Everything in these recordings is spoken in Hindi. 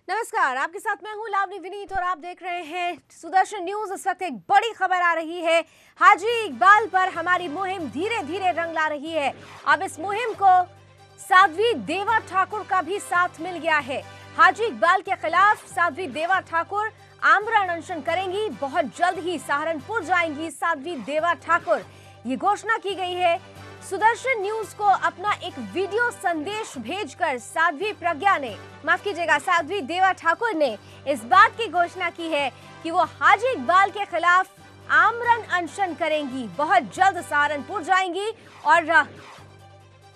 नमस्कार, आपके साथ मैं हूं लावनी विनीत और आप देख रहे हैं सुदर्शन न्यूज। इस वक्त एक बड़ी खबर आ रही है। हाजी इकबाल पर हमारी मुहिम धीरे धीरे रंग ला रही है। अब इस मुहिम को साध्वी देवा ठाकुर का भी साथ मिल गया है। हाजी इकबाल के खिलाफ साध्वी देवा ठाकुर आमरण अनशन करेंगी। बहुत जल्द ही सहारनपुर जाएंगी साध्वी देवा ठाकुर, ये घोषणा की गई है। सुदर्शन न्यूज को अपना एक वीडियो संदेश भेजकर साध्वी प्रज्ञा ने, माफ कीजिएगा, साध्वी देवा ठाकुर ने इस बात की घोषणा की है कि वो हाजी इकबाल के खिलाफ आमरण अनशन करेंगी। बहुत जल्द सहारनपुर जाएंगी और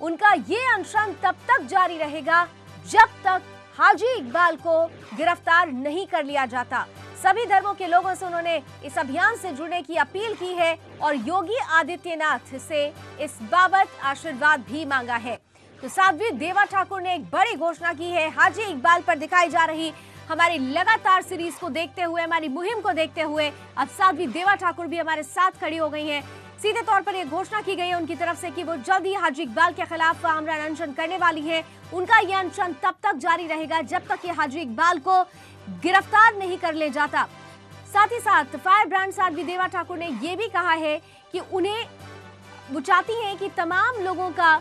उनका ये अनशन तब तक जारी रहेगा जब तक हाजी इकबाल को गिरफ्तार नहीं कर लिया जाता। सभी धर्मों के लोगों से उन्होंने इस अभियान से जुड़ने की अपील की है और योगी आदित्यनाथ से इस बाबत आशीर्वाद भी मांगा है। तो साध्वी देवा ठाकुर ने एक बड़ी घोषणा की है। हाजी इकबाल पर दिखाई जा रही हमारी लगातार सीरीज को देखते हुए, हमारी मुहिम को देखते हुए अब साध्वी देवा ठाकुर भी हमारे साथ खड़ी हो गई हैं। सीधे तौर पर यह घोषणा की गई है उनकी तरफ से कि वो जल्द ही हाजी इकबाल के खिलाफ आमरण अनशन करने वाली है। उनका यह अनशन तब तक जारी रहेगा जब तक ये हाजी इकबाल को गिरफ्तार नहीं कर ले जाता। साथ ही साथ फायर ब्रांड साध्वी देवा ठाकुर ने यह भी कहा है कि वो चाहती हैं कि तमाम लोगों का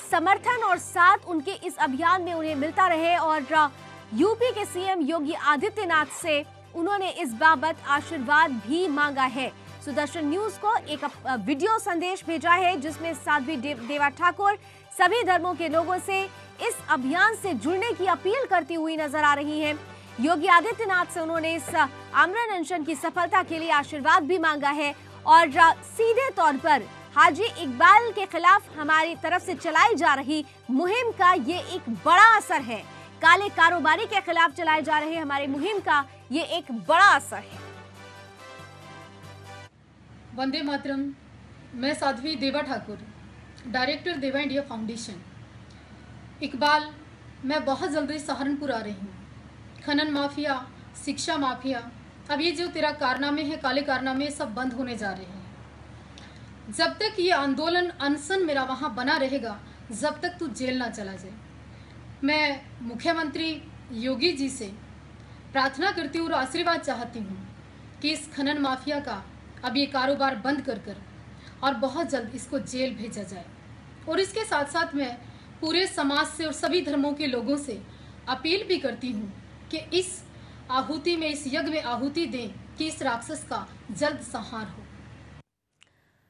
समर्थन और साथ उनके इस अभियान में उन्हें मिलता रहे और यूपी के सीएम योगी आदित्यनाथ से उन्होंने इस बाबत आशीर्वाद भी मांगा है। सुदर्शन न्यूज को एक वीडियो संदेश भेजा है जिसमें साध्वी देवा ठाकुर सभी धर्मों के लोगों से इस अभियान से जुड़ने की अपील करती हुई नजर आ रही हैं। योगी आदित्यनाथ से उन्होंने इस आमरण अनशन की सफलता के लिए आशीर्वाद भी मांगा है और सीधे तौर पर हाजी इकबाल के खिलाफ हमारी तरफ से चलाई जा रही मुहिम का ये एक बड़ा असर है। काले कारोबारी के खिलाफ चलाए जा रहे हमारी मुहिम का ये एक बड़ा असर है। वंदे मातरम। मैं साध्वी देवा ठाकुर, डायरेक्टर देवा इंडिया फाउंडेशन। इकबाल, मैं बहुत जल्दी सहारनपुर आ रही हूँ। खनन माफिया, शिक्षा माफिया, अब ये जो तेरा कारनामे है, काले कारनामे, सब बंद होने जा रहे हैं। जब तक ये आंदोलन अनशन मेरा वहाँ बना रहेगा, जब तक तू जेल ना चला जाए। मैं मुख्यमंत्री योगी जी से प्रार्थना करती हूँ और आशीर्वाद चाहती हूँ कि इस खनन माफिया का अब ये कारोबार बंद कर और बहुत जल्द इसको जेल भेजा जाए। और इसके साथ साथ मैं पूरे समाज से और सभी धर्मों के लोगों से अपील भी करती हूँ कि इस आहुति में, इस यज्ञ में आहुति दें कि इस राक्षस का जल्द संहार हो।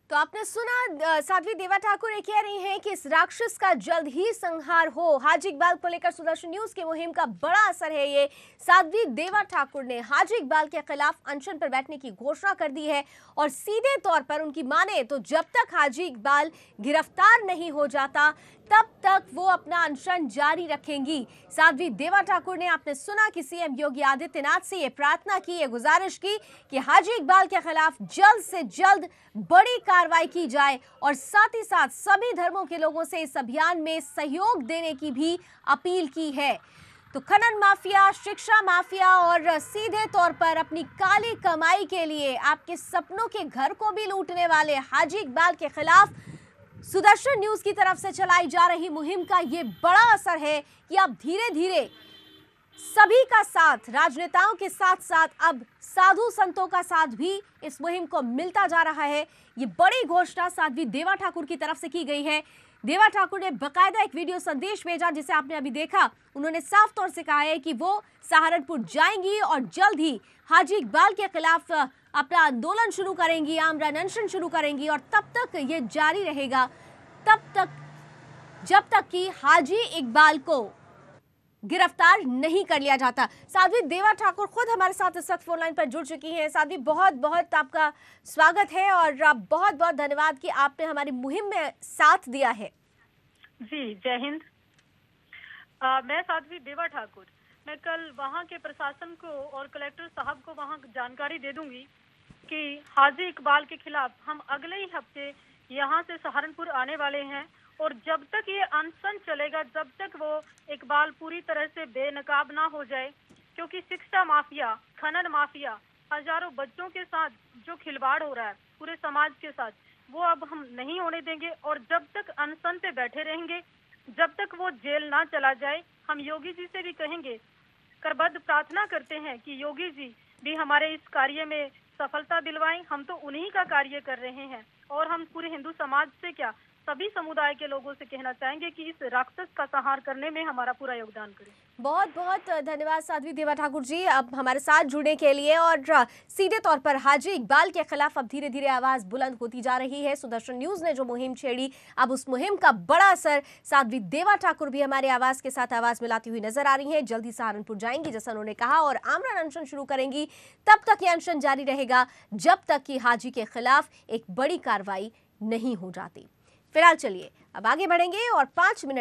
तो आपने सुना, साध्वी देवा ठाकुर ये कह रही हैं कि इस राक्षस का जल्द ही संहार हो। हाजी इकबाल को लेकर सुदर्शन न्यूज की मुहिम का बड़ा असर है। ये साध्वी देवा ठाकुर ने हाजी इकबाल के खिलाफ अनशन पर बैठने की घोषणा कर दी है और सीधे तौर पर उनकी माने तो जब तक हाजी इकबाल गिरफ्तार नहीं हो जाता तब तक वो अपना अनशन जारी रखेंगी। साध्वी देवा ठाकुर ने, आपने सुना कि सीएम योगी आदित्यनाथ से ये प्रार्थना की, ये गुजारिश की कि हाजी इकबाल के खिलाफ जल्द से जल्द बड़ी कार्रवाई की जाए और साथ ही साथ सभी धर्मों के लोगों से इस अभियान में सहयोग देने की भी अपील की है। तो खनन माफिया, शिक्षा माफिया और सीधे तौर पर अपनी काली कमाई के लिए आपके सपनों के घर को भी लूटने वाले हाजी इकबाल के खिलाफ सुदर्शन न्यूज की तरफ से चलाई जा रही मुहिम का ये बड़ा असर है कि अब धीरे धीरे सभी का साथ, राजनेताओं के साथ साथ अब साधु संतों का साथ भी इस मुहिम को मिलता जा रहा है। ये बड़ी घोषणा साध्वी देवा ठाकुर की तरफ से की गई है। देवा ठाकुर ने बकायदा एक वीडियो संदेश भेजा जिसे आपने अभी देखा। उन्होंने साफ तौर से कहा है कि वो सहारनपुर जाएंगी और जल्द ही हाजी इकबाल के खिलाफ अपना आंदोलन शुरू करेंगी, आमरण अनशन शुरू करेंगी और तब तक ये जारी रहेगा, तब तक जब तक कि हाजी इकबाल को गिरफ्तार नहीं कर लिया जाता। साध्वी देवा ठाकुर खुद हमारे साथ इस वक्त फोन लाइन पर जुड़ चुकी हैं। साध्वी, बहुत बहुत आपका स्वागत है और बहुत बहुत धन्यवाद कि आपने हमारी मुहिम में साथ दिया है। जी, जय हिंद। मैं साध्वी देवा ठाकुर, मैं कल वहाँ के प्रशासन को और कलेक्टर साहब को वहाँ जानकारी दे दूंगी कि हाजी इकबाल के खिलाफ हम अगले ही हफ्ते यहाँ से सहारनपुर आने वाले हैं और जब तक ये अनशन चलेगा, जब तक वो इकबाल पूरी तरह से बेनकाब ना हो जाए, क्योंकि शिक्षा माफिया, खनन माफिया, हजारों बच्चों के साथ जो खिलवाड़ हो रहा है पूरे समाज के साथ, वो अब हम नहीं होने देंगे। और जब तक अनशन पे बैठे रहेंगे, जब तक वो जेल ना चला जाए, हम योगी जी से भी कहेंगे करबद्ध प्रार्थना करते हैं कि योगी जी भी हमारे इस कार्य में सफलता दिलवाएं। हम तो उन्हीं का कार्य कर रहे हैं और हम पूरे हिंदू समाज से क्या सभी समुदाय के लोगों से कहना चाहेंगे कि इस राक्षस का संहार करने में हमारा पूरा योगदान करें। बहुत बहुत धन्यवाद साध्वी देवा ठाकुर जी अब हमारे साथ जुड़ने के लिए। और सीधे तौर पर हाजी इकबाल के खिलाफ अब धीरे धीरे आवाज बुलंद होती जा रही है। सुदर्शन न्यूज ने जो मुहिम छेड़ी, अब उस मुहिम का बड़ा असर साध्वी देवा ठाकुर भी हमारे आवाज के साथ आवाज मिलाती हुई नजर आ रही हैं। जल्दी सहारनपुर जाएंगी जैसा उन्होंने कहा और आमरण अनशन शुरू करेंगी। तब तक ये अनशन जारी रहेगा जब तक कि हाजी के खिलाफ एक बड़ी कार्रवाई नहीं हो जाती। फिलहाल चलिए अब आगे बढ़ेंगे और 5 मिनट